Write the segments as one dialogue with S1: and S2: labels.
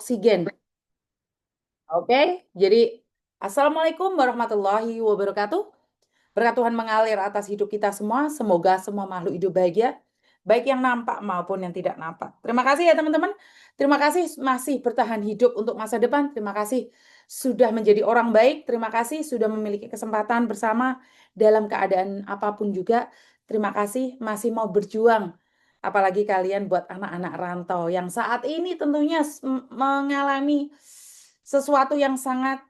S1: oksigen. Oke, jadi Assalamualaikum warahmatullahi wabarakatuh. Berkat Tuhan mengalir atas hidup kita semua. Semoga semua makhluk hidup bahagia, baik yang nampak maupun yang tidak nampak. Terima kasih ya teman-teman. Terima kasih masih bertahan hidup untuk masa depan. Terima kasih sudah menjadi orang baik. Terima kasih sudah memiliki kesempatan bersama dalam keadaan apapun juga. Terima kasih masih mau berjuang. Apalagi kalian buat anak-anak rantau yang saat ini tentunya mengalami sesuatu yang sangat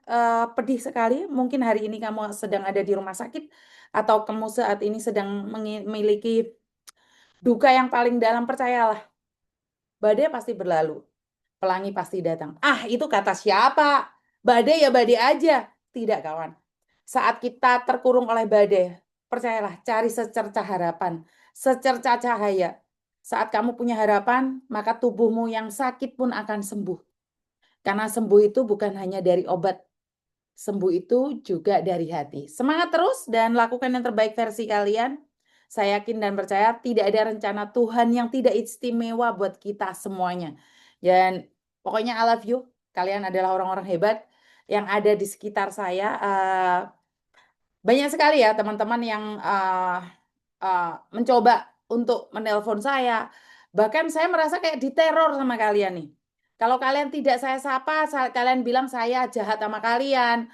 S1: pedih sekali. Mungkin hari ini kamu sedang ada di rumah sakit atau kamu saat ini sedang memiliki duka yang paling dalam. Percayalah, badai pasti berlalu, pelangi pasti datang. Ah, itu kata siapa? Badai ya badai aja. Tidak, kawan. Saat kita terkurung oleh badai, percayalah, cari secercah harapan, secercah cahaya. Saat kamu punya harapan, maka tubuhmu yang sakit pun akan sembuh. Karena sembuh itu bukan hanya dari obat, sembuh itu juga dari hati. Semangat terus dan lakukan yang terbaik versi kalian. Saya yakin dan percaya tidak ada rencana Tuhan yang tidak istimewa buat kita semuanya. Dan pokoknya I love you. Kalian adalah orang-orang hebat yang ada di sekitar saya. Banyak sekali ya teman-teman yang mencoba untuk menelpon saya. Bahkan saya merasa kayak diteror sama kalian nih. Kalau kalian tidak saya sapa, kalian bilang saya jahat sama kalian,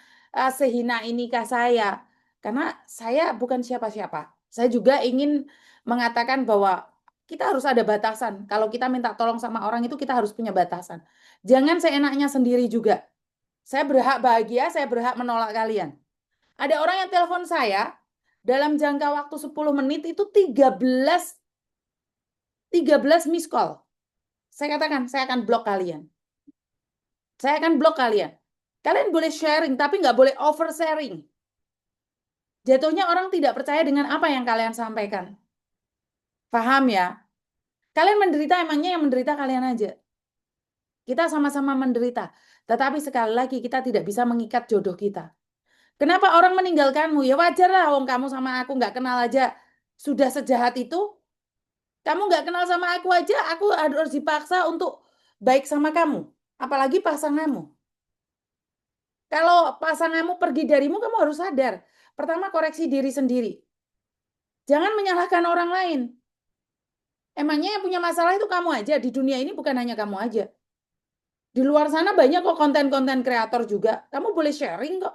S1: sehina inikah saya. Karena saya bukan siapa-siapa. Saya juga ingin mengatakan bahwa kita harus ada batasan. Kalau kita minta tolong sama orang itu kita harus punya batasan. Jangan seenaknya sendiri juga. Saya berhak bahagia, saya berhak menolak kalian. Ada orang yang telepon saya dalam jangka waktu 10 menit itu 13 miss call. Saya katakan, saya akan blok kalian. Saya akan blok kalian. Kalian boleh sharing, tapi nggak boleh oversharing. Jatuhnya orang tidak percaya dengan apa yang kalian sampaikan. Paham ya? Kalian menderita, emangnya yang menderita kalian aja. Kita sama-sama menderita. Tetapi sekali lagi kita tidak bisa mengikat jodoh kita. Kenapa orang meninggalkanmu? Ya wajar lah, wong kamu sama aku nggak kenal aja. Sudah sejahat itu, kamu nggak kenal sama aku aja, aku harus dipaksa untuk baik sama kamu. Apalagi pasanganmu. Kalau pasanganmu pergi darimu, kamu harus sadar. Pertama, koreksi diri sendiri. Jangan menyalahkan orang lain. Emangnya yang punya masalah itu kamu aja. Di dunia ini bukan hanya kamu aja. Di luar sana banyak kok konten-konten kreator juga. Kamu boleh sharing kok.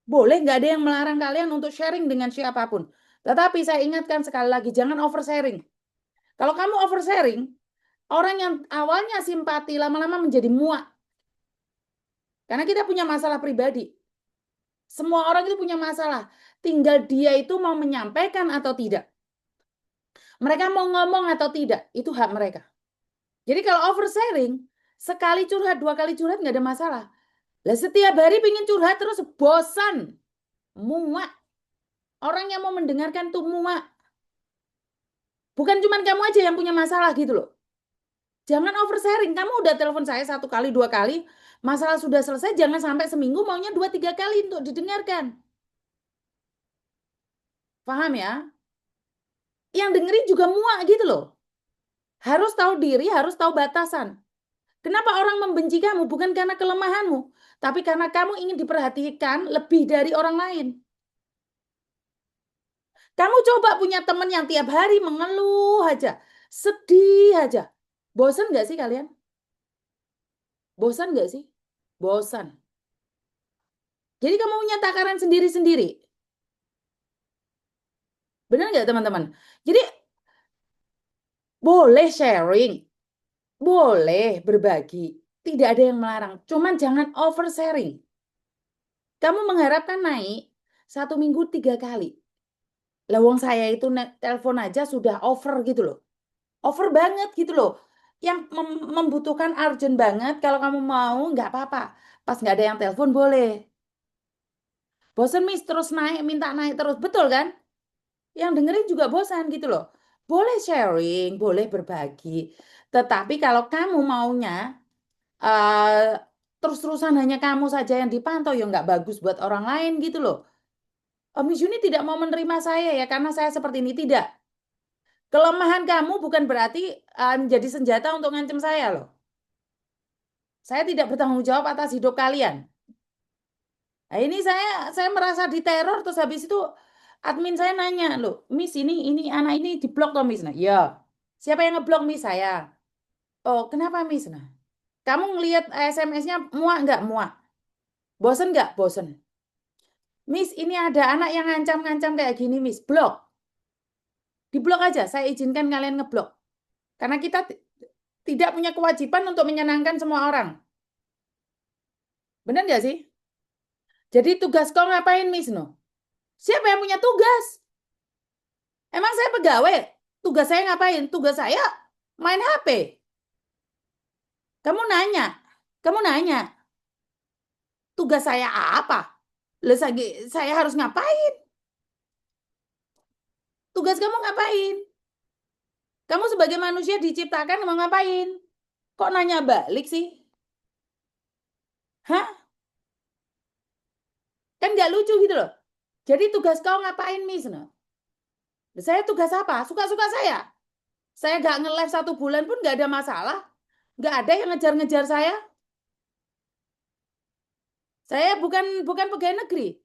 S1: Boleh, nggak ada yang melarang kalian untuk sharing dengan siapapun. Tetapi saya ingatkan sekali lagi, jangan oversharing. Kalau kamu oversharing, orang yang awalnya simpati lama-lama menjadi muak. Karena kita punya masalah pribadi. Semua orang itu punya masalah. Tinggal dia itu mau menyampaikan atau tidak. Mereka mau ngomong atau tidak. Itu hak mereka. Jadi kalau oversharing, sekali curhat, dua kali curhat nggak ada masalah. Lah setiap hari pengen curhat terus bosan. Muak. Orang yang mau mendengarkan tuh muak. Bukan cuma kamu aja yang punya masalah gitu loh. Jangan oversharing. Kamu udah telepon saya satu kali, dua kali. Masalah sudah selesai, jangan sampai seminggu maunya dua, tiga kali untuk didengarkan. Paham ya? Yang dengerin juga muak gitu loh. Harus tahu diri, harus tahu batasan. Kenapa orang membenci kamu? Bukan karena kelemahanmu, tapi karena kamu ingin diperhatikan lebih dari orang lain. Kamu coba punya teman yang tiap hari mengeluh aja, sedih aja. Bosan nggak sih kalian? Bosan nggak sih? Bosan. Jadi kamu punya takaran sendiri-sendiri. Benar nggak teman-teman? Jadi boleh sharing, boleh berbagi. Tidak ada yang melarang. Cuman jangan oversharing. Kamu mengharapkan naik 1 minggu 3 kali. Lawang saya itu telepon aja sudah over gitu loh. Over banget gitu loh. Yang membutuhkan urgent banget. Kalau kamu mau nggak apa-apa. Pas nggak ada yang telepon boleh. Bosan mis terus naik, minta naik terus. Betul kan? Yang dengerin juga bosan gitu loh. Boleh sharing, boleh berbagi. Tetapi kalau kamu maunya eh, terus-terusan hanya kamu saja yang dipantau, ya nggak bagus buat orang lain gitu loh. Om Yuni tidak mau menerima saya ya karena saya seperti ini. Tidak. Kelemahan kamu bukan berarti menjadi senjata untuk ngancem saya loh. Saya tidak bertanggung jawab atas hidup kalian. Nah, ini saya merasa diteror, terus habis itu admin saya nanya, loh, Miss ini anak ini diblok toh Miss? Nah, ya. Siapa yang ngeblok Miss saya? Oh, kenapa Miss? Nah, kamu ngelihat SMS-nya muak nggak muak? Bosen nggak? Bosen. Miss, ini ada anak yang ngancam-ngancam kayak gini, Miss. Blok. Diblok aja, saya izinkan kalian ngeblok. Karena kita tidak punya kewajiban untuk menyenangkan semua orang. Benar nggak sih? Jadi tugas kau ngapain, Miss? No? Siapa yang punya tugas? Emang saya pegawai? Tugas saya ngapain? Tugas saya main HP. Kamu nanya. Kamu nanya. Tugas saya apa? Saya harus ngapain? Tugas kamu ngapain? Kamu sebagai manusia diciptakan mau ngapain? Kok nanya balik sih? Hah? Kan nggak lucu gitu loh. Jadi tugas kau ngapain, Miss? No? Saya tugas apa? Suka-suka saya. Saya nggak nge-live 1 bulan pun nggak ada masalah. Nggak ada yang ngejar-ngejar saya. Saya bukan pegawai negeri.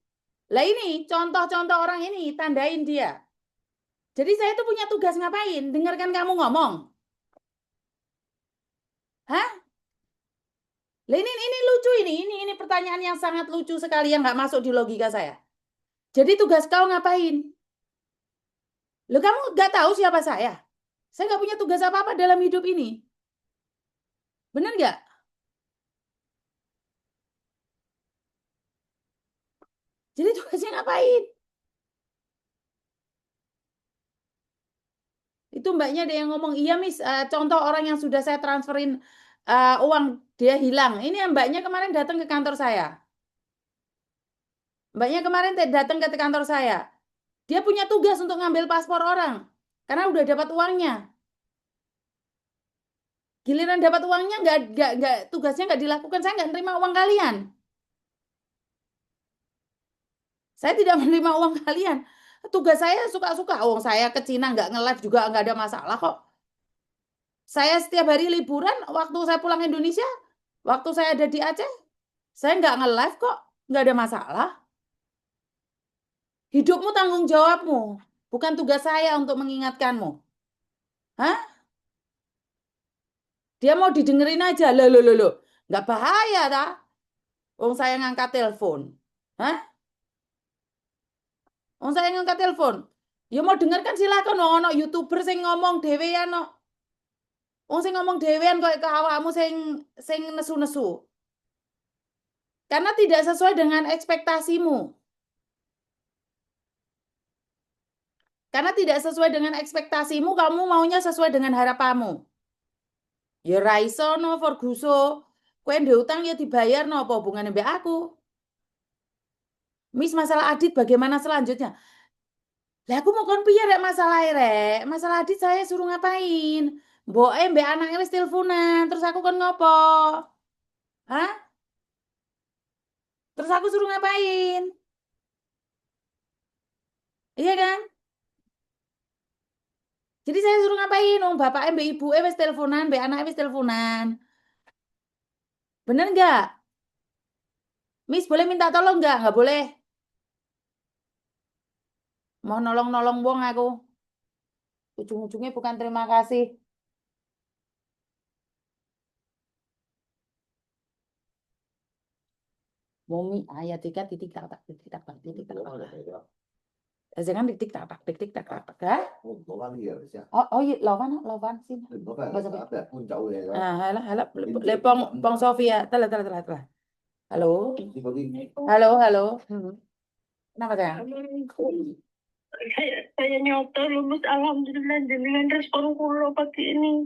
S1: Lah ini contoh-contoh orang ini, tandain dia. Jadi saya tuh punya tugas ngapain? Dengarkan kamu ngomong. Hah? Lah ini lucu ini pertanyaan yang sangat lucu sekali yang nggak masuk di logika saya. Jadi tugas kau ngapain? Lo kamu nggak tahu siapa saya? Saya nggak punya tugas apa-apa dalam hidup ini. Bener nggak? Jadi tugasnya ngapain? Itu mbaknya ada yang ngomong, iya Miss, contoh orang yang sudah saya transferin uang, dia hilang. Ini yang mbaknya kemarin datang ke kantor saya. Mbaknya kemarin datang ke kantor saya. Dia punya tugas untuk ngambil paspor orang. Karena udah dapat uangnya. Giliran dapat uangnya, tugasnya nggak dilakukan. Saya nggak nerima uang kalian. Saya tidak menerima uang kalian. Tugas saya suka-suka. Oh, saya ke Cina nggak nge-live juga nggak ada masalah kok. Saya setiap hari liburan, waktu saya pulang Indonesia, waktu saya ada di Aceh, saya nggak nge-live kok, nggak ada masalah. Hidupmu tanggung jawabmu, bukan tugas saya untuk mengingatkanmu. Hah? Dia mau didengerin aja, loh. Nggak bahaya, tak? Wong saya ngangkat telepon. Hah? Wong saya ngangkat telepon. Ya mau dengarkan silakan, wong ono YouTuber sing ngomong dhewean no. Wong sing ngomong dhewean kok ke awakmu sing nesu-nesu. Karena tidak sesuai dengan ekspektasimu. Karena tidak sesuai dengan ekspektasimu, kamu maunya sesuai dengan harapanmu. Ya raiso no Forguso. Kowe ndek utang ya dibayar no, apa hubungannya mbak aku? Miss, masalah Adit bagaimana selanjutnya? Lah aku mau kon piye rek masalah rek? Masalah Adit saya suruh ngapain? Mboke mbak anaknya wis teleponan, terus aku kon ngopo? Hah? Terus aku suruh ngapain? Iya kan? Jadi saya suruh ngapain? Oh, bapak mbak ibu wis teleponan, mbak anaknya wis teleponan. Bener nggak? Miss boleh minta tolong nggak? Nggak boleh. Mau nolong-nolong wong aku. Ujung-ujungnya bukan terima kasih. Momi ayat tiga titik tak tak titik tak tak titik tak tak. Jangan titik tak tak titik tak tak tak. Hả? Oh iya lawan sih. Halah lepong pong Sofia. Telah. Halo. Halo. Kenapa sayang?
S2: Saya nyota lulus alhamdulillah dengan respon kulo pagi ini.